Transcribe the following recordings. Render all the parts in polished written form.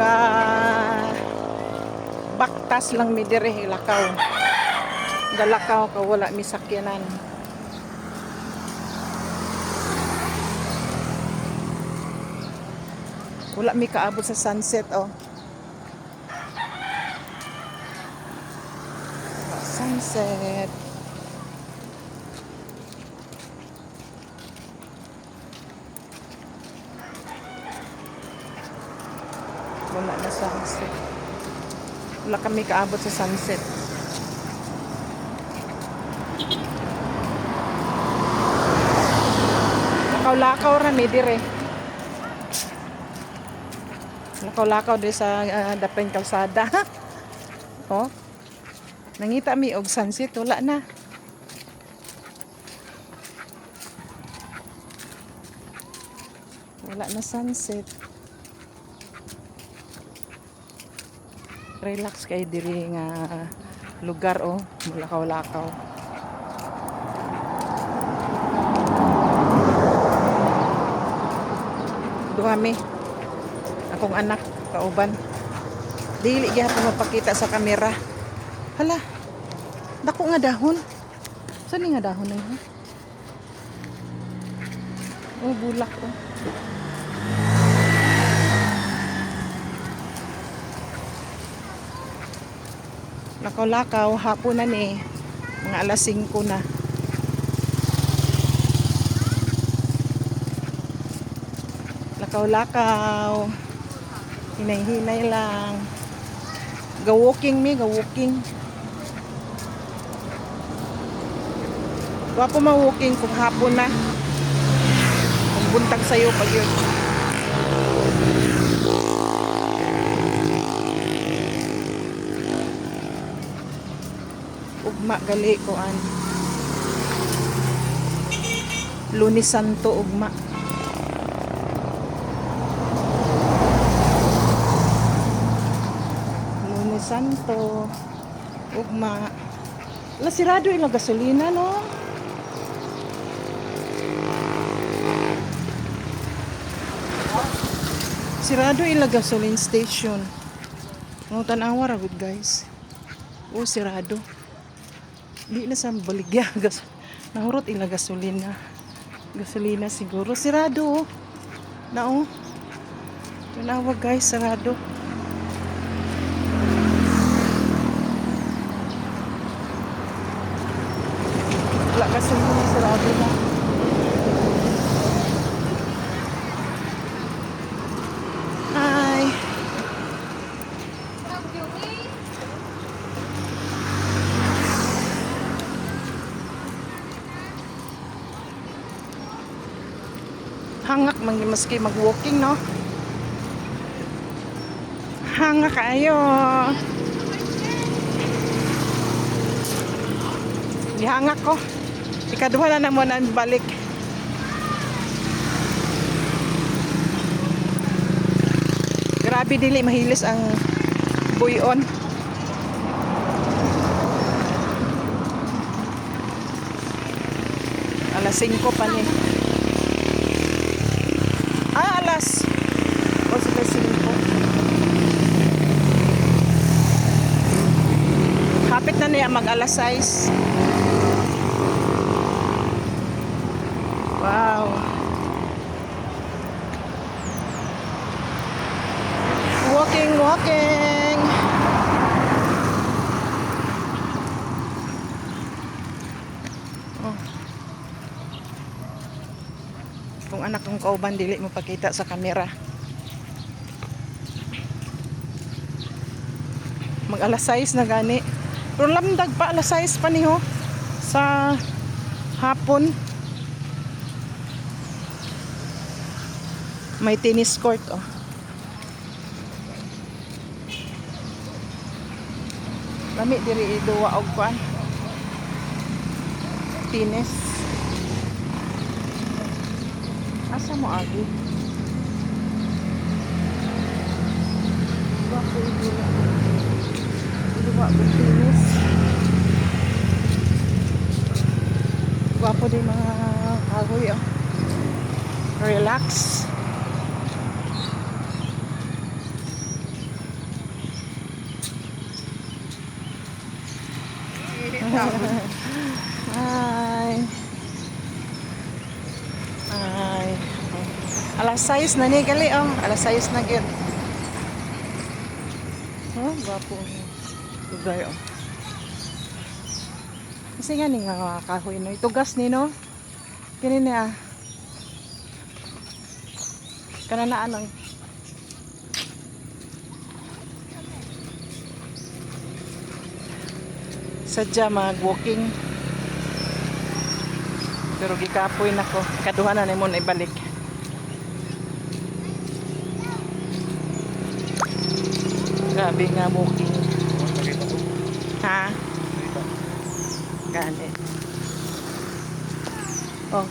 Taga Baktas lang mi dire Lakaw. Galakaw ka wala mi sakyanan. Wala mi kaabot sa sunset oh. Sunset. Wala na sunset. Wala kami kaabot sa sunset. Lakaw-lakaw rami dire. Lakaw-lakaw dire sa dapeng kalsada. Oh. Nangita mi og sunset, wala na. Wala na sunset. Relax kay diri nga lugar oh, mulakaw-lakaw. Duhami. Akong anak kauban. Dili gyapon mapakita sa kamera. Hala. Dako nga dahon. Saan nga dahon na yun? Oh, bulak oh. Lakaw-lakaw, hapon na ni. Mga alas 5 na. Lakaw-lakaw. Hinay-hinay lang. Ga-walking mi, ga-walking. Wapo ma-walking kung hapon na. Kung buntag sa'yo pag yun. Ugma gali ko an. Lunes Santo ugma. Lunes Santo ugma. La sirado ila gasolina no. Sirado ila gasoline station. No tanawa ra gud guys. Oh sirado. Di na sa baligya nahurot ila gasolina. Gasolina siguro sirado oh. Na oh. Tanawa guys sirado. Wala gasolina sirado na. Hangak maski mag-walking no. Hangak kayo. Gihangak ko. Ikaduha na naman ang balik. Grabe dili mahilis ang buyon. Alas 5 pa ni. Alas 5. Hapit na niya mag alas 6. Wow. Walking. Oh. Kung anak kong kauban dili mo pakita sa kamera. Mag alas 6 na gani. Pero lamdag pa alas 6 pa niho sa hapon. May tennis court oh. Lami diri duwa og kuan. Tennis. Asa mo agi? Wapo idula. Duwa og tennis. Wapo din mga kahoy oh. Relax. Ay. Ay. Alas 6 na ni gali oh. Alas 6 na gyud. Oh, gwapo. Lugar oh. Kasi nga ni nga kahoy no. Itugas ni no. Kini niya. Kanana anong sadya mag-walking. Pero gikapoy na ko. Kaduha na mo na ibalik. Grabe nga walking. Ha? Gani. Oh.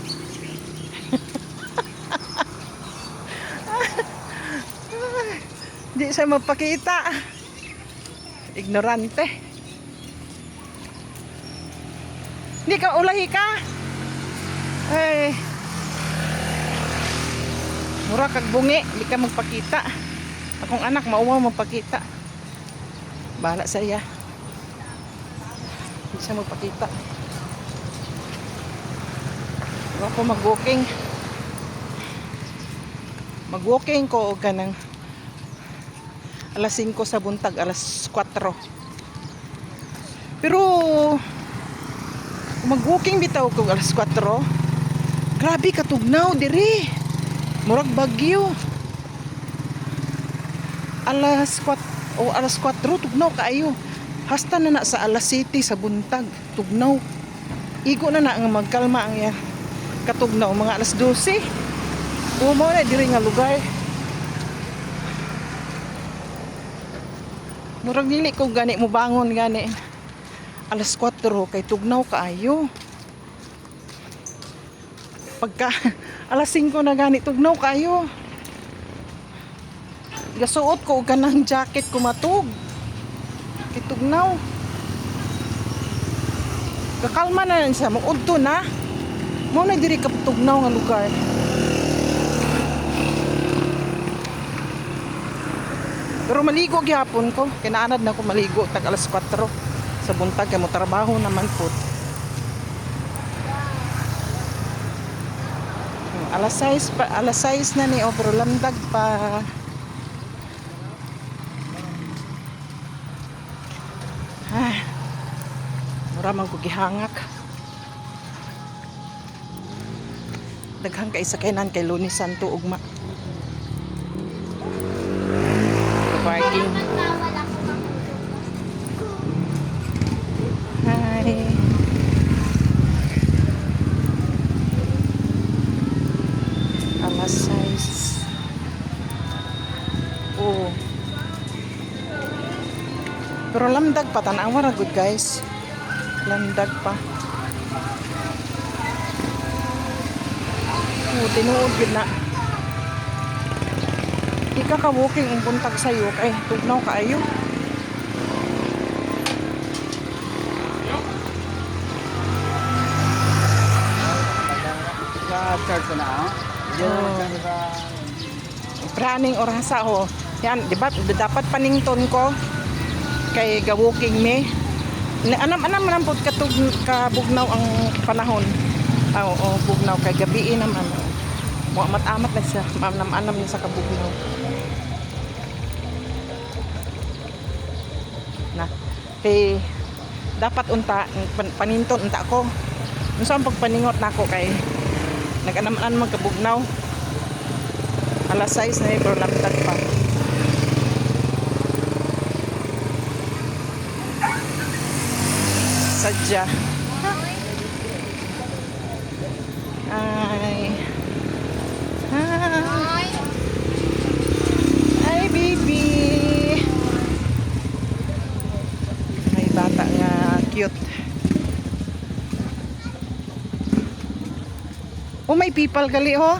Di siya magpakita. Ignorante. Hindi ka ulahi ka. Ay. Mura kag bungi, hindi ka magpakita. Akong anak mauwaw magpakita. Bahala sa iya. Hindi siya magpakita. Ako mag-walking. Mag-walking ko o kanang alas 5 sa buntag, alas 4. Pero mag-walking bitaw ko alas 4. Grabe katugnaw diri. Murag bagyo. Alas 4 o alas 4 tugnaw kaayo. Hasta na na sa alas 7 sa buntag tugnaw. Igo na na ang magkalma ang yan. Katugnaw mga alas 12. Umo na diri nga lugar. Murag dili ko gani mo bangon gani. Alas 4 kay tugnaw kaayo. Pagka alas 5 na gani tugnaw kaayo. Gasuot ko og kanang jacket ko matug. Kay tugnaw. Kakalma na lang siya, mag-udto na. Mo na diri ka tugnaw nga lugar. Pero maligo gihapon ko. Kinaanad na ko maligo tag alas 4 sa buntag kay mo trabaho naman po. Alas 6 pa, alas 6 na ni o pero lamdag pa. Ah. Mura man ko gihangak. Daghang kay sakyanan kay Lunes Santo ugma. Parking. Hi. Alas 6. Oh. Pero lamdag pa tanawa ra good guys. Lamdag pa. Oh, tinuod gid na. Di ka ka-walking ang buntag sa'yo kay tugnaw kaayo. Church na Praning orasa ho. Yan, di ba? Dapat panington ko kay ga-walking me. Anam-anam man pud kabugnaw ang panahon. Oo, bugnaw kay gabi naman. Mo amat-amat na siya. Manam-anam niya sa kabugnaw. Na. Kay dapat unta paninton unta ko. Unsa ang pagpaningot nako kay nag-anam-anam magkabugnaw. Alas 6 na pero lamdag pa. Sadya. Ay. Hi. Hi, baby. May bata nga cute. Oh, may people gali oh.